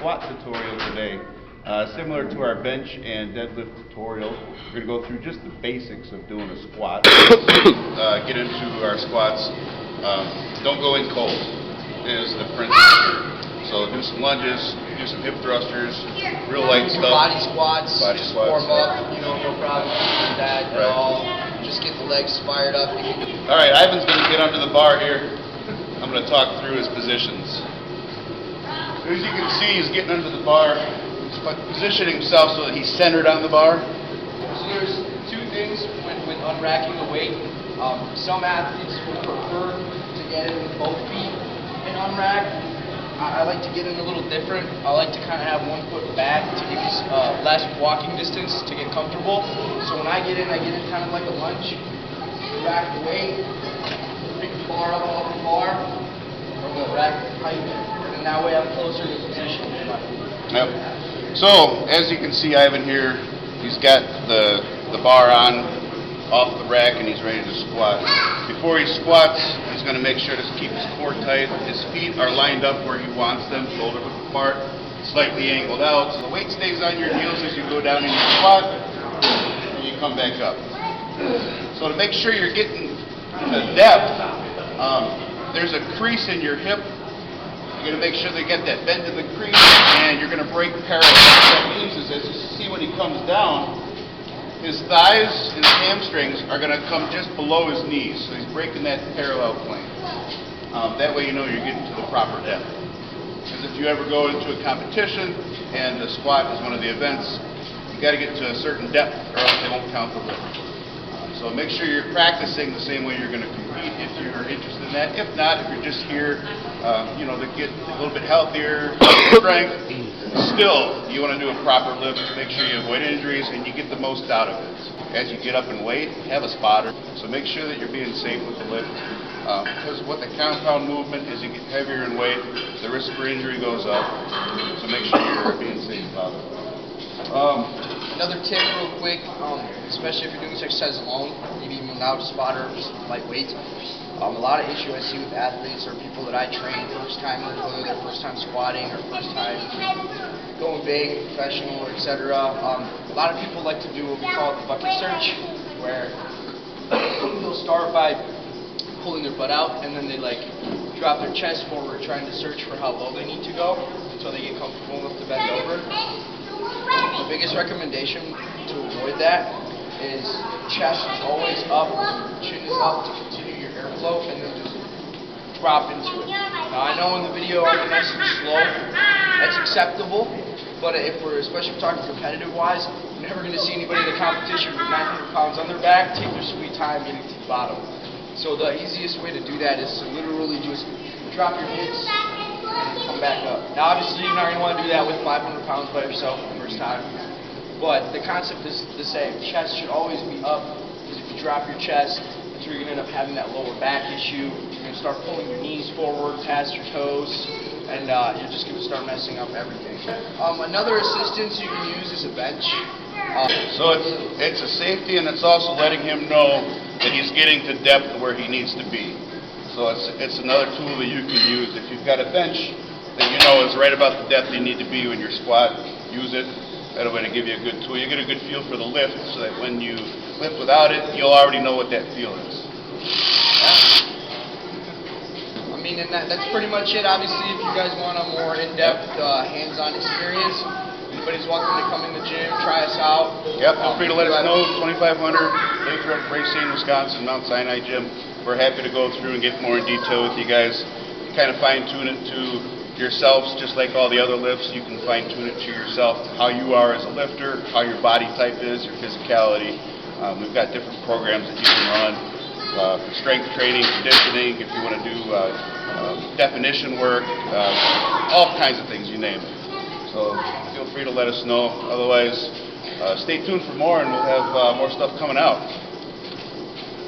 squat tutorial today. Similar to our bench and deadlift tutorial, we're going to go through just the basics of doing a squat. Get into our squats. Don't go in cold is the principle. So do some lunges, do some hip thrusters, real light stuff. Body squats, just warm up, no problem with that at all. Just get the legs fired up. Alright, Ivan's going to get under the bar here. I'm going to talk through his positions. As you can see, he's getting under the bar. He's positioning himself so that he's centered on the bar. So there's two things when unracking the weight. Some athletes would prefer to get in with both feet and unrack. I like to get in a little different. I like to kind of have one foot back to give you less walking distance to get comfortable. So when I get in kind of like a lunge. Rack the weight, pick the bar up off the bar, or the rack height, and that way I'm closer to position. Yep. So as you can see, Ivan here, he's got the bar on off the rack and he's ready to squat. Before he squats, he's going to make sure to keep his core tight. His feet are lined up where he wants them, shoulder width apart, slightly angled out. So the weight stays on your heels as you go down in your squat and you come back up. So to make sure you're getting the depth, there's a crease in your hip. You're going to make sure they get that bend in the crease and you're going to break parallel. What that means is, as you see when he comes down, his thighs and his hamstrings are going to come just below his knees, so he's breaking that parallel plane. That way you know you're getting to the proper depth. Because if you ever go into a competition and the squat is one of the events, you got to get to a certain depth or else they won't count the lift. So make sure you're practicing the same way you're going to compete if you're interested in that. If not, if you're just here, to get a little bit healthier, strength, still, you want to do a proper lift to make sure you avoid injuries and you get the most out of it. As you get up in weight, have a spotter. So make sure that you're being safe with the lift. Because what the compound movement, as you get heavier in weight, the risk for injury goes up. So make sure you're being safe about it. Another tip real quick, especially if you're doing this exercise alone, maybe even without a spotter, just lightweight. A lot of issue I see with athletes or people that I train, first timers, whether they're first time squatting or first time going big, professional, etc. A lot of people like to do what we call the bucket search, where they'll start by pulling their butt out and then they drop their chest forward trying to search for how low they need to go until they get comfortable enough to bend over. The biggest recommendation to avoid that is chest is always up, chin is up to continue your airflow, and then just drop into it. Now I know in the video I'm nice and slow, that's acceptable, but especially if we're talking competitive wise, you're never going to see anybody in the competition with 900 pounds on their back take their sweet time getting to the bottom. So the easiest way to do that is to literally just drop your hips and come back up. Now obviously you're not going to want to do that with 500 pounds by yourself the first time, but the concept is the same. Chest should always be up, because if you drop your chest, that's where you're going to end up having that lower back issue. You're going to start pulling your knees forward past your toes, and you're just going to start messing up everything. Another assistance you can use is a bench. So it's a safety, and it's also letting him know that he's getting to depth where he needs to be. So it's another tool that you can use. If you've got a bench that you know is right about the depth you need to be when you're squat, use it. That'll give you a good tool. You get a good feel for the lift, so that when you lift without it, you'll already know what that feel is. I mean, and that's pretty much it. Obviously, if you guys want a more in-depth, hands-on experience, anybody's welcome to come in the gym, try us out. Yep, feel free to let us know. 2500 Lathrop Racine, Wisconsin, Mount Sinai Gym. We're happy to go through and get more in detail with you guys. You kind of fine-tune it to yourselves, just like all the other lifts. You can fine-tune it to yourself, how you are as a lifter, how your body type is, your physicality. We've got different programs that you can run for strength training, conditioning, if you want to do definition work, all kinds of things, you name it. So feel free to let us know. Otherwise, stay tuned for more, and we'll have more stuff coming out.